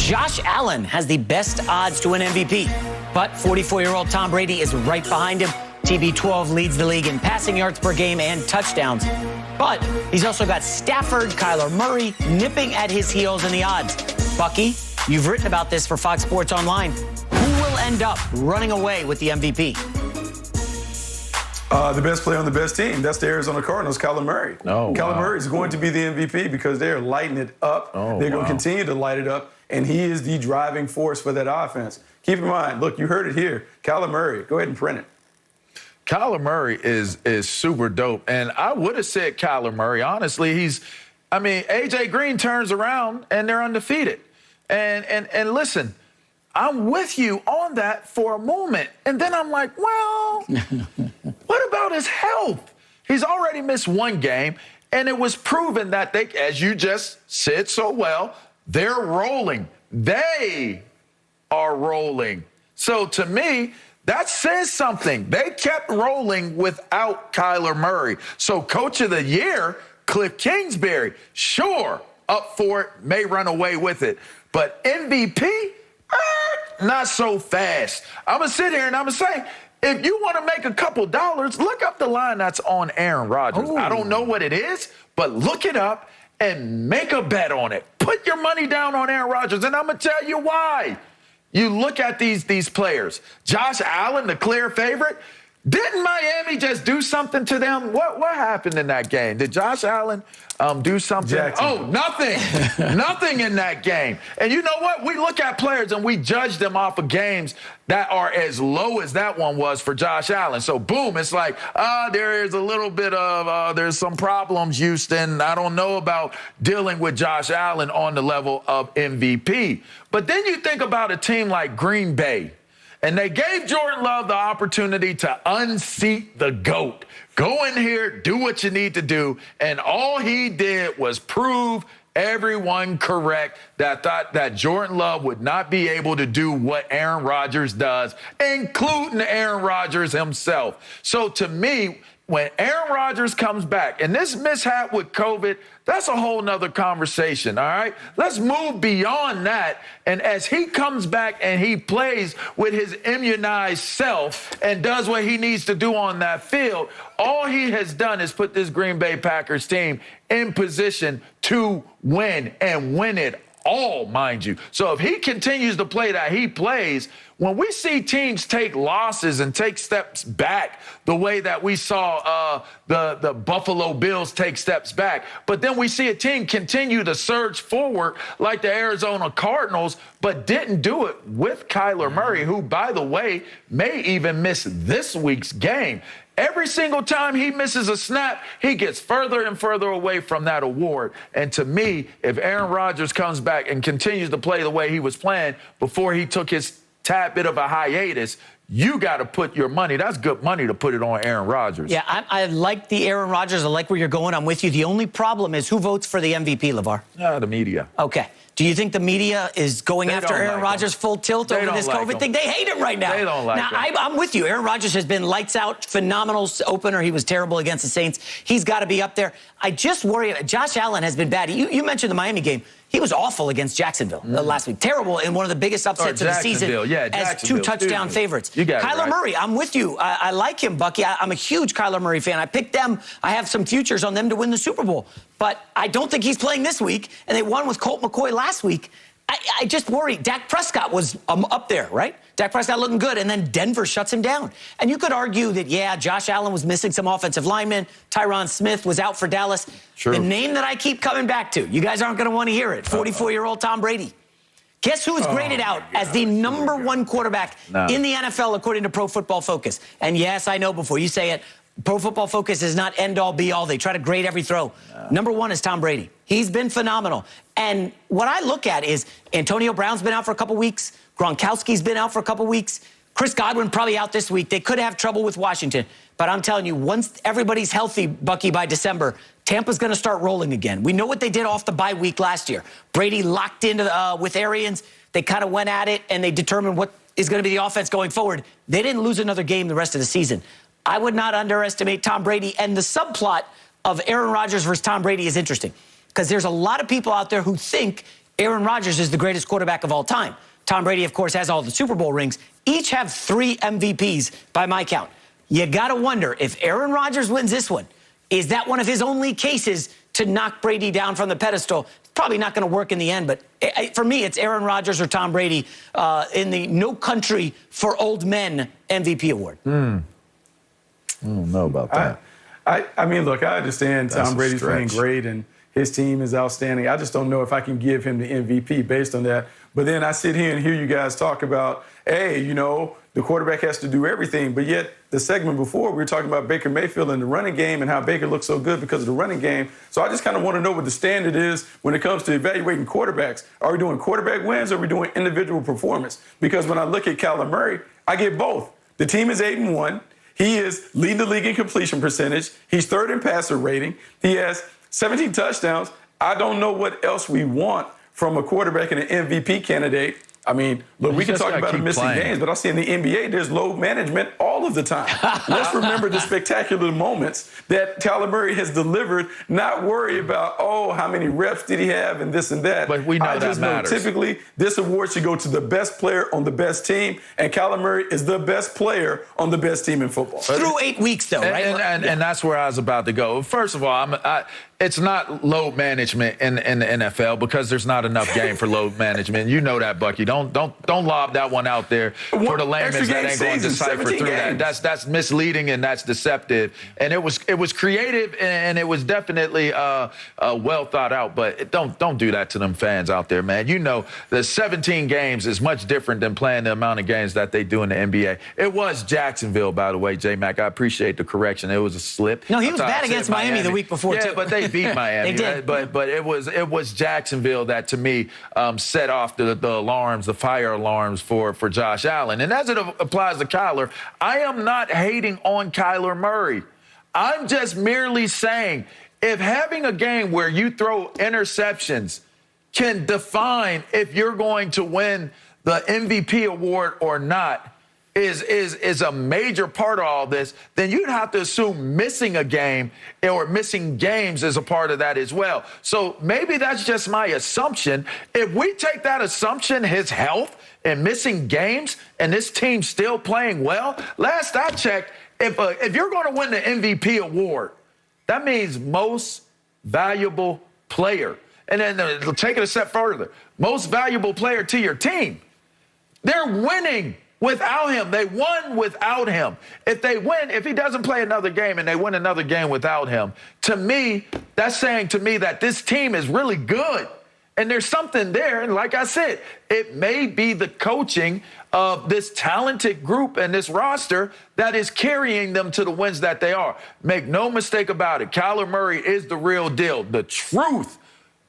Josh Allen has the best odds to win MVP, but 44-year-old Tom Brady is right behind him. TB12 leads the league in passing yards per game and touchdowns. But he's also got Stafford, Kyler Murray nipping at his heels in the odds. Bucky, you've written about this for Fox Sports Online. Who will end up running away with the MVP? The best player on the best team. That's the Arizona Cardinals, Kyler Murray. Oh, Kyler wow. Murray is going to be the MVP because they're lighting it up. They're going to continue to light it up, and he is the driving force for that offense. Keep in mind, look, you heard it here. Kyler Murray, go ahead and print it. Kyler Murray is super dope, and I would have said Kyler Murray. Honestly, A.J. Green turns around, and they're undefeated. And listen, I'm with you on that for a moment. And then I'm like, well, what about his health? He's already missed one game, and it was proven that they, as you just said so well, they're rolling. They are rolling. So to me, that says something. They kept rolling without Kyler Murray. So Coach of the Year, Cliff Kingsbury, sure, up for it, may run away with it. But MVP, not so fast. I'm going to sit here and I'm going to say, if you want to make a couple dollars, look up the line that's on Aaron Rodgers. Ooh. I don't know what it is, but look it up and make a bet on it. Put your money down on Aaron Rodgers, and I'm going to tell you why. You look at these players. Josh Allen, the clear favorite. Didn't Miami just do something to them? What happened in that game? Did Josh Allen do something? Oh, nothing. Nothing in that game. And you know what? We look at players and we judge them off of games that are as low as that one was for Josh Allen. So, boom, it's like, there is a little bit of, there's some problems, Houston. I don't know about dealing with Josh Allen on the level of MVP. But then you think about a team like Green Bay. And they gave Jordan Love the opportunity to unseat the GOAT. Go in here, do what you need to do. And all he did was prove everyone correct that thought that Jordan Love would not be able to do what Aaron Rodgers does, including Aaron Rodgers himself. So to me, when Aaron Rodgers comes back, and this mishap with COVID, that's a whole nother conversation, all right? Let's move beyond that. And as he comes back and he plays with his immunized self and does what he needs to do on that field, all he has done is put this Green Bay Packers team in position to win and win it all, mind you. So if he continues to play that he plays, when we see teams take losses and take steps back the way that we saw the Buffalo Bills take steps back, but then we see a team continue to surge forward like the Arizona Cardinals, but didn't do it with Kyler Murray, who, by the way, may even miss this week's game. Every single time he misses a snap, he gets further and further away from that award. And to me, if Aaron Rodgers comes back and continues to play the way he was playing before he took his tad bit of a hiatus, you got to put your money. That's good money to put it on Aaron Rodgers. Yeah, I like the Aaron Rodgers. I like where you're going. I'm with you. The only problem is who votes for the MVP, LeVar? The media. Okay. Do you think the media is going after Aaron Rodgers full tilt over this COVID thing? They hate him right now. They don't like him. Now, I'm with you. Aaron Rodgers has been lights out, phenomenal opener. He was terrible against the Saints. He's got to be up there. I just worry. Josh Allen has been bad. You mentioned the Miami game. He was awful against Jacksonville last week. Terrible in one of the biggest upsets of the season as 2 touchdown favorites. You got Kyler Murray, I'm with you. I like him, Bucky. I'm a huge Kyler Murray fan. I picked them. I have some futures on them to win the Super Bowl. But I don't think he's playing this week, and they won with Colt McCoy last week. I just worry. Dak Prescott was up there, right? Dak Prescott looking good, and then Denver shuts him down. And you could argue that, yeah, Josh Allen was missing some offensive linemen. Tyron Smith was out for Dallas. True. The name that I keep coming back to, you guys aren't going to want to hear it, 44-year-old Tom Brady. Guess who's graded out as the #1 quarterback in the NFL according to Pro Football Focus? And yes, I know before you say it, Pro Football Focus is not end-all, be-all. They try to grade every throw. #1 is Tom Brady. He's been phenomenal. And what I look at is Antonio Brown's been out for a couple weeks. Gronkowski's been out for a couple weeks. Chris Godwin probably out this week. They could have trouble with Washington. But I'm telling you, once everybody's healthy, Bucky, by December, Tampa's going to start rolling again. We know what they did off the bye week last year. Brady locked into with Arians. They kind of went at it, and they determined what is going to be the offense going forward. They didn't lose another game the rest of the season. I would not underestimate Tom Brady. And the subplot of Aaron Rodgers versus Tom Brady is interesting because there's a lot of people out there who think Aaron Rodgers is the greatest quarterback of all time. Tom Brady, of course, has all the Super Bowl rings. Each have 3 MVPs by my count. You got to wonder if Aaron Rodgers wins this one, is that one of his only cases to knock Brady down from the pedestal? It's probably not going to work in the end, but for me, it's Aaron Rodgers or Tom Brady in the No Country for Old Men MVP award. I don't know about that. I mean, look, I understand Tom Brady's playing great and his team is outstanding. I just don't know if I can give him the MVP based on that. But then I sit here and hear you guys talk about, hey, you know, the quarterback has to do everything. But yet the segment before, we were talking about Baker Mayfield and the running game and how Baker looks so good because of the running game. So I just kind of want to know what the standard is when it comes to evaluating quarterbacks. Are we doing quarterback wins or are we doing individual performance? Because when I look at Kyler Murray, I get both. The team is 8-1. He is leading the league in completion percentage. He's 3rd in passer rating. He has 17 touchdowns. I don't know what else we want from a quarterback and an MVP candidate. I mean, look, we can talk about him missing games, but I see in the NBA, there's load management all of the time. Let's remember the spectacular moments that Kyler Murray has delivered, not worry about, oh, how many reps did he have and this and that. But we know I just know typically this award should go to the best player on the best team, and Kyler Murray is the best player on the best team in football. Through 8 weeks, though, right? And that's where I was about to go. First of all, it's not load management in the NFL because there's not enough game for load management. You know that, Bucky. Don't lob that one out there for the layman's that ain't going to decipher through that. That's misleading and that's deceptive. And it was creative and it was definitely well thought out. But don't do that to them fans out there, man. You know the 17 games is much different than playing the amount of games that they do in the NBA. It was Jacksonville, by the way, J-Mac. I appreciate the correction. It was a slip. No, he was bad against Miami the week before, too. But they beat Miami. They did. Right? But it was Jacksonville that, to me, set off the alarms, the fire alarms for Josh Allen. And as it applies to Kyler, I am not hating on Kyler Murray. I'm just merely saying if having a game where you throw interceptions can define if you're going to win the MVP award or not, is a major part of all this, then you'd have to assume missing a game or missing games is a part of that as well. So maybe that's just my assumption. If we take that assumption, his health and missing games, and this team still playing well, last I checked, if you're going to win the MVP award, that means most valuable player. And then take it a step further, most valuable player to your team. They're winning without him. They won without him. If they win, if he doesn't play another game and they win another game without him, to me, that's saying to me that this team is really good. And there's something there. And like I said, it may be the coaching of this talented group and this roster that is carrying them to the wins that they are. Make no mistake about it. Kyler Murray is the real deal, the truth.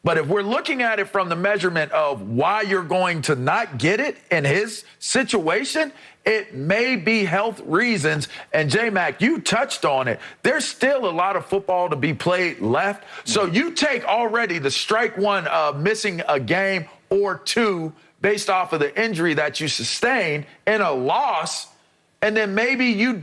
But if we're looking at it from the measurement of why you're going to not get it in his situation, it may be health reasons. And J-Mac, you touched on it. There's still a lot of football to be played left. So you take already the strike one of missing a game or two based off of the injury that you sustained in a loss. And then maybe you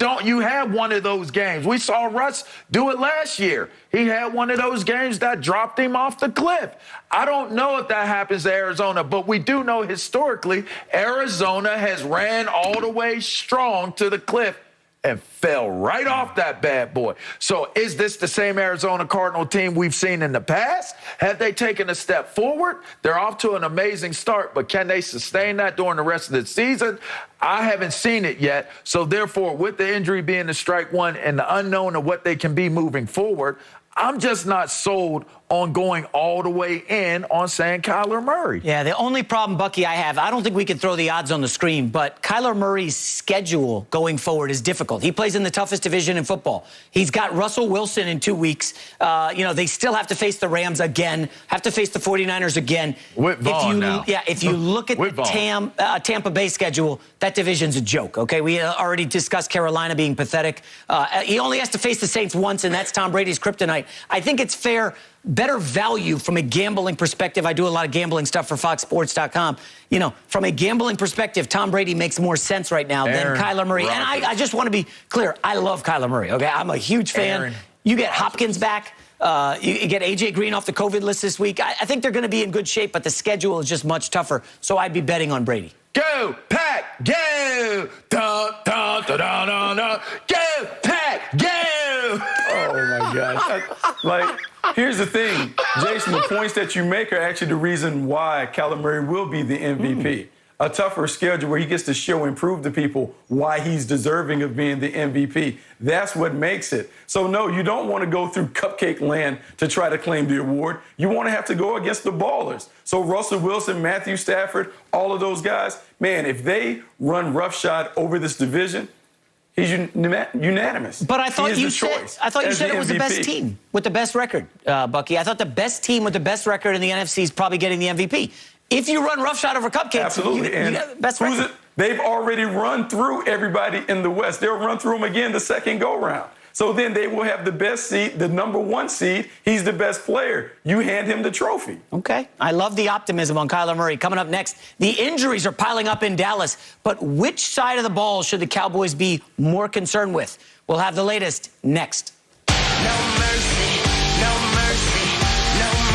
have one of those games. We saw Russ do it last year. He had one of those games that dropped him off the cliff. I don't know if that happens to Arizona, but we do know historically Arizona has ran all the way strong to the cliff and fell right off that bad boy. So is this the same Arizona Cardinal team we've seen in the past? Have they taken a step forward? They're off to an amazing start, but can they sustain that during the rest of the season? I haven't seen it yet. So therefore, with the injury being the strike one and the unknown of what they can be moving forward, I'm just not sold on going all the way in on saying Kyler Murray. Yeah, the only problem, Bucky, I don't think we can throw the odds on the screen, but Kyler Murray's schedule going forward is difficult. He plays in the toughest division in football. He's got Russell Wilson in 2 weeks. They still have to face the Rams again, have to face the 49ers again. With Vaughn now. Yeah, if you look at the Tampa Bay schedule, that division's a joke, okay? We already discussed Carolina being pathetic. He only has to face the Saints once, and that's Tom Brady's kryptonite. I think it's fair, better value from a gambling perspective. I do a lot of gambling stuff for FoxSports.com. From a gambling perspective, Tom Brady makes more sense right now than Kyler Murray. Rodgers. And I just want to be clear. I love Kyler Murray, okay? I'm a huge fan. You get Hopkins back. You get A.J. Green off the COVID list this week. I think they're going to be in good shape, but the schedule is just much tougher. So I'd be betting on Brady. Go, Pack, go! Dun, dun, dun, dun, dun, dun. Go, Pack, go! Oh, my gosh. Here's the thing, Jason, the points that you make are actually the reason why Kyler Murray will be the MVP. A tougher schedule where he gets to show and prove to people why he's deserving of being the MVP. That's what makes it. So, no, you don't want to go through cupcake land to try to claim the award. You want to have to go against the ballers. So Russell Wilson, Matthew Stafford, all of those guys, man, if they run roughshod over this division, he's unanimous. But I thought you said it was the best team with the best record, Bucky. I thought the best team with the best record in the NFC is probably getting the MVP. If you run roughshod over cupcakes, absolutely. You got the best record. They've already run through everybody in the West. They'll run through them again the second go-round. So then they will have the best seed, the number one seed. He's the best player. You hand him the trophy. Okay. I love the optimism on Kyler Murray. Coming up next, the injuries are piling up in Dallas. But which side of the ball should the Cowboys be more concerned with? We'll have the latest next.